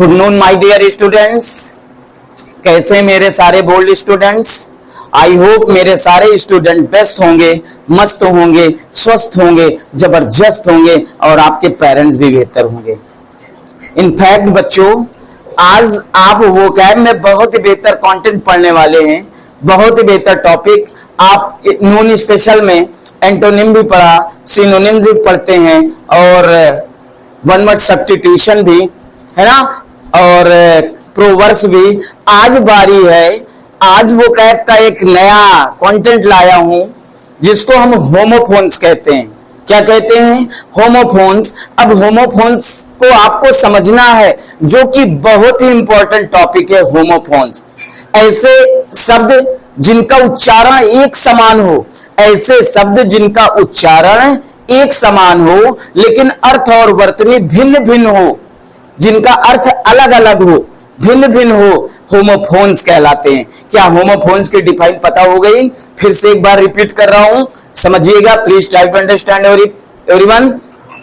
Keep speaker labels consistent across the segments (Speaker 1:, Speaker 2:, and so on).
Speaker 1: Good noon my dear students, कैसे मेरे सारे बोल्ड स्टूडेंट्स। आई होप मेरे सारे स्टूडेंट बेस्ट होंगे, मस्त होंगे, स्वस्थ होंगे, जबरदस्त होंगे और आपके पेरेंट्स भी बेहतर होंगे। इनफैक्ट बच्चों, आज आप वोकैब में बहुत ही बेहतर कंटेंट पढ़ने वाले हैं, बहुत ही बेहतर टॉपिक। आप नून स्पेशल में एंटोनिम भी पढ़ा, सिनोनिम भी पढ़ते हैं और वन वर्ड सब्स्टिट्यूशन भी है ना, और प्रोवर्स भी। आज बारी है, आज वोकैब का एक नया कंटेंट लाया हूं जिसको हम होमोफोन्स कहते हैं। क्या कहते हैं? होमोफोन्स। अब होमोफोन्स को आपको समझना है, जो कि बहुत ही इंपॉर्टेंट टॉपिक है। होमोफोन्स ऐसे शब्द जिनका उच्चारण एक समान हो, ऐसे शब्द जिनका उच्चारण एक समान हो लेकिन अर्थ और वर्तनी भिन्न भिन्न हो, जिनका अर्थ अलग अलग हो, भिन्न भिन्न हो, होमोफोन्स कहलाते हैं। क्या होमोफोन्स की डिफाइन पता हो गई? फिर से एक बार रिपीट कर रहा हूं, समझिएगा please, try to understand everyone.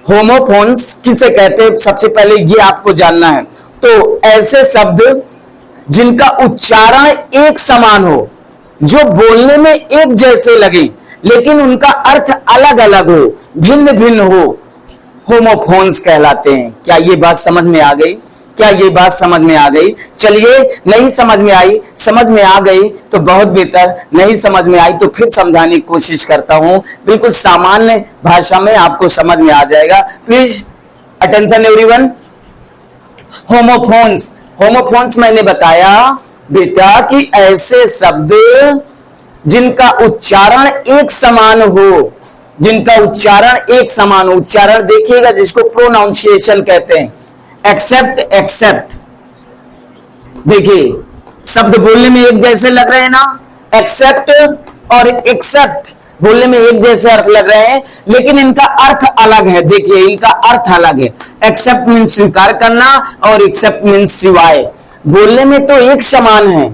Speaker 1: Homophones किसे कहते हैं, सबसे पहले ये आपको जानना है। तो ऐसे शब्द जिनका उच्चारण एक समान हो, जो बोलने में एक जैसे लगे लेकिन उनका अर्थ अलग अलग हो, भिन्न भिन्न हो, होमोफोन्स कहलाते हैं। क्या ये बात समझ में आ गई? क्या ये बात समझ में आ गई? चलिए, नहीं समझ में आई, समझ में आ गई तो बहुत बेहतर, नहीं समझ में आई तो फिर समझाने की कोशिश करता हूं, बिल्कुल सामान्य भाषा में आपको समझ में आ जाएगा। Please attention everyone. Homophones, homophones मैंने बताया बेटा कि ऐसे शब्द जिनका उच्चारण एक समान हो, जिनका उच्चारण एक समान हो। उच्चारण देखिएगा, जिसको प्रोनाउंसिएशन कहते हैं। एक्सेप्ट, एक्सेप्ट, देखिए शब्द बोलने में एक जैसे लग रहे हैं ना, एक्सेप्ट और एक्सेप्ट बोलने में एक जैसे अर्थ लग रहे हैं लेकिन इनका अर्थ अलग है। देखिए इनका अर्थ अलग है। एक्सेप्ट मीन्स स्वीकार करना और एक्सेप्ट मीन्स सिवाय। बोलने में तो एक समान है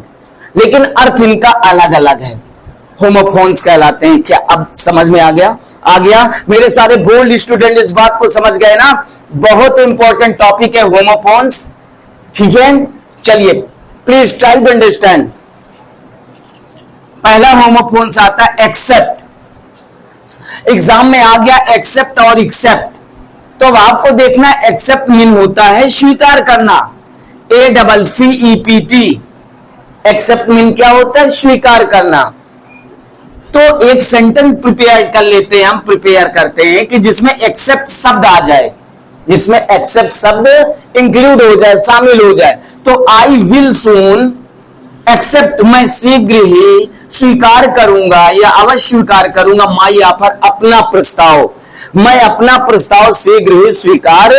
Speaker 1: लेकिन अर्थ इनका अलग अलग है। होमोफोन्स कहलाते हैं। क्या अब समझ में आ गया? आ गया मेरे सारे बोल्ड स्टूडेंट, इस बात को समझ गए ना? बहुत इंपॉर्टेंट टॉपिक है होमोफोन्स, ठीक है। चलिए प्लीज ट्राई टू अंडरस्टैंड। पहला होमोफोन्स आता है एक्सेप्ट। एग्जाम में आ गया एक्सेप्ट और एक्सेप्ट, तो अब आपको देखना है एक्सेप्ट मीन होता है स्वीकार करना, ACCEPT। एक्सेप्ट मीन क्या होता है? स्वीकार करना। तो एक सेंटेंस प्रिपेयर कर लेते हैं, हम प्रिपेयर करते हैं कि जिसमें एक्सेप्ट शब्द आ जाए, जिसमें एक्सेप्ट शब्द इंक्लूड हो जाए, शामिल हो जाए। तो आई विल सून एक्सेप्ट, मैं शीघ्र ही स्वीकार करूंगा या अवश्य स्वीकार करूंगा, माई ऑफर, अपना प्रस्ताव, मैं अपना प्रस्ताव शीघ्र ही स्वीकार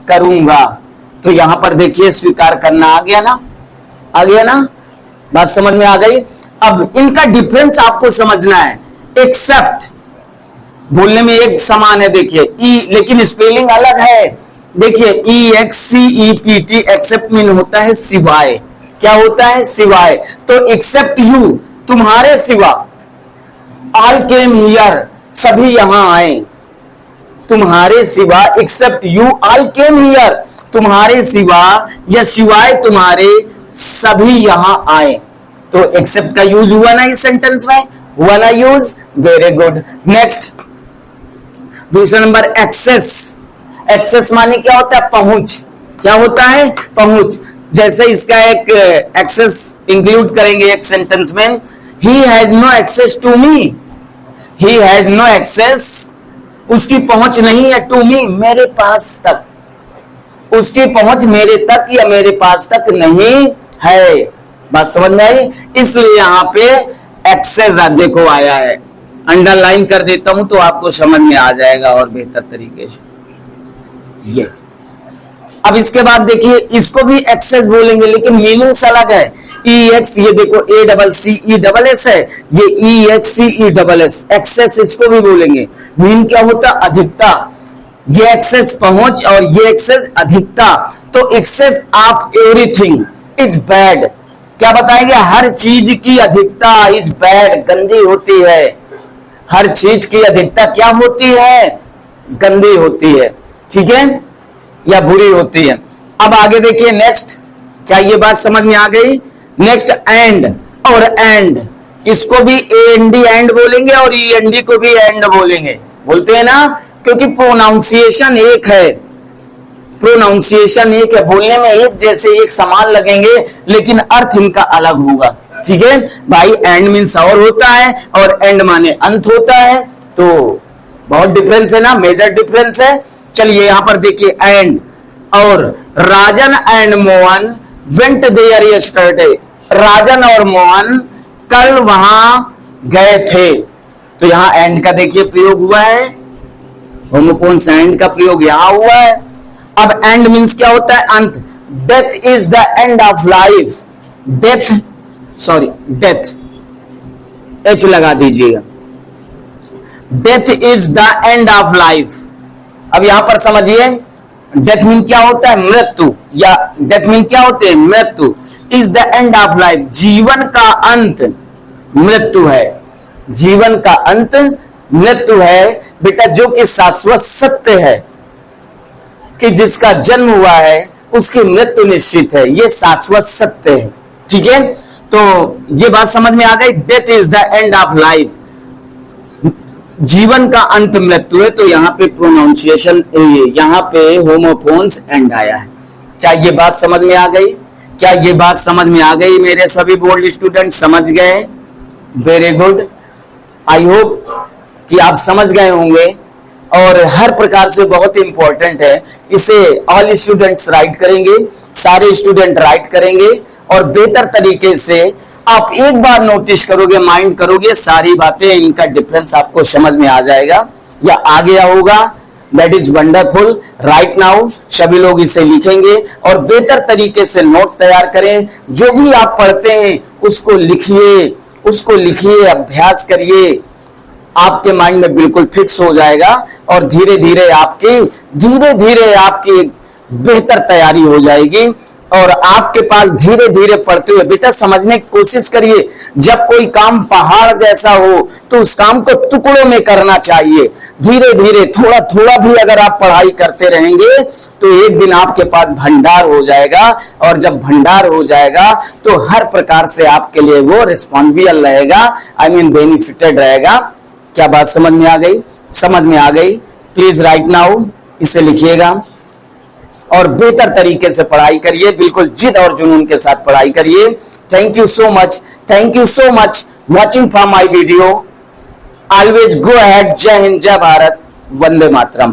Speaker 1: करूंगा। तो यहां पर देखिए स्वीकार करना आ गया ना, आ गया ना, बात समझ में आ गई। अब इनका डिफरेंस आपको समझना है। एक्सेप्ट बोलने में एक समान है, देखिए ई, लेकिन स्पेलिंग अलग है। देखिए EXCEPT, एक्सेप्ट मीन होता है सिवाय। क्या होता है? सिवाय। तो एक्सेप्ट यू, तुम्हारे सिवा, ऑल केम हियर, सभी यहां आए, तुम्हारे सिवा, except you all came here, तुम्हारे सिवा या सिवाय तुम्हारे सभी यहां आए। तो एक्सेप्ट का यूज हुआ ना इस सेंटेंस में, हुआ ना यूज, वेरी गुड। नेक्स्ट दूसरा नंबर एक्सेस। एक्सेस माने क्या होता है? पहुंच। क्या होता है? पहुंच। जैसे इसका एक एक्सेस इंक्लूड करेंगे एक सेंटेंस में, he has no access to me, he has no access, उसकी पहुंच नहीं है, टू मी, मेरे पास तक, उसकी पहुंच मेरे तक या मेरे पास तक नहीं है। बात समझ में आई? इसलिए यहां पे एक्सेस देखो आया है, अंडरलाइन कर देता हूं तो आपको समझ में आ जाएगा और बेहतर तरीके से। ये अब इसके बाद देखिए, इसको भी एक्सेस बोलेंगे लेकिन मीनिंग्स अलग है। EX, ये देखो ACCESS है, ये EXCESS, एक्सेस इसको भी बोलेंगे। मीन क्या होता? अधिकता। ये एक्सेस पहुंच और ये एक्सेस अधिकता। तो excess of everything is bad. क्या बताएंगे? हर चीज की अधिकता इज बैड, गंदी होती है। हर चीज की अधिकता क्या होती है? गंदी होती है, ठीक है, या बुरी होती है। अब आगे देखिए नेक्स्ट, क्या ये बात समझ में आ गई? नेक्स्ट एंड और एंड, इसको भी एंडी एंड बोलेंगे और ईएनडी को भी एंड बोलेंगे, बोलते हैं ना, क्योंकि प्रोनाउंसिएशन एक है, प्रोनाउंसिएशन एक है, बोलने में एक जैसे एक समान लगेंगे लेकिन अर्थ इनका अलग होगा। ठीक है भाई, एंड मीन्स और होता है और एंड माने अंत होता है, तो बहुत डिफरेंस है ना, मेजर डिफरेंस है। चलिए यहां पर देखिए एंड, और Rajan and Mohan went there yesterday, Rajan और मोहन कल वहां गए थे, तो यहां एंड का देखिए प्रयोग हुआ है, होमोफोन्स एंड का प्रयोग यहां हुआ है। अब एंड मीन्स क्या होता है? अंत। Death is the end of life, death, sorry death, H लगा दीजिएगा, death is the end of life. अब यहां पर समझिए, डेथ मीन क्या होता है? मृत्यु, या डेथ मीन क्या होते हैं? मृत्यु। Is the end of life, जीवन का अंत मृत्यु है, जीवन का अंत मृत्यु है बेटा, जो कि शाश्वत सत्य है कि जिसका जन्म हुआ है उसकी मृत्यु निश्चित है, ये शाश्वत सत्य है। ठीक है, तो ये बात समझ में आ गई। Death is the end of life, जीवन का अंत मृत्यु है, तो यहाँ पे प्रोनाउंसिएशन, यहाँ पे होमोफोन्स एंड आया है। क्या ये बात समझ में आ गई? क्या ये बात समझ में आ गई मेरे सभी बोर्ड स्टूडेंट? समझ गए? वेरी गुड, आई होप कि आप समझ गए होंगे, और हर प्रकार से बहुत इंपॉर्टेंट है। इसे ऑल स्टूडेंट्स राइट करेंगे, सारे स्टूडेंट राइट करेंगे, और बेहतर तरीके से आप एक बार नोटिस करोगे, माइंड करोगे, सारी बातें, इनका डिफरेंस आपको समझ में आ जाएगा या आ गया होगा। That is wonderful. Right now सभी लोग इसे लिखेंगे और बेहतर तरीके से नोट तैयार करें। जो भी आप पढ़ते हैं उसको लिखिए, उसको लिखिए, अभ्यास करिए, आपके माइंड में बिल्कुल फिक्स हो जाएगा, और धीरे धीरे आपकी बेहतर तैयारी हो जाएगी, और आपके पास धीरे धीरे पढ़ते हुए बेटा समझने की कोशिश करिए। जब कोई काम पहाड़ जैसा हो तो उस काम को टुकड़ों में करना चाहिए, धीरे धीरे थोड़ा थोड़ा भी अगर आप पढ़ाई करते रहेंगे तो एक दिन आपके पास भंडार हो जाएगा, और जब भंडार हो जाएगा तो हर प्रकार से आपके लिए वो रिस्पॉन्सिबल रहेगा, आई मीन बेनिफिटेड रहेगा। क्या बात समझ में आ गई? समझ में आ गई? प्लीज राइट नाउ इसे लिखिएगा और बेहतर तरीके से पढ़ाई करिए, बिल्कुल जिद और जुनून के साथ पढ़ाई करिए। Thank you so much, thank you so much watching from my video. Always go ahead. जय हिंद, जय भारत, वंदे मातरम।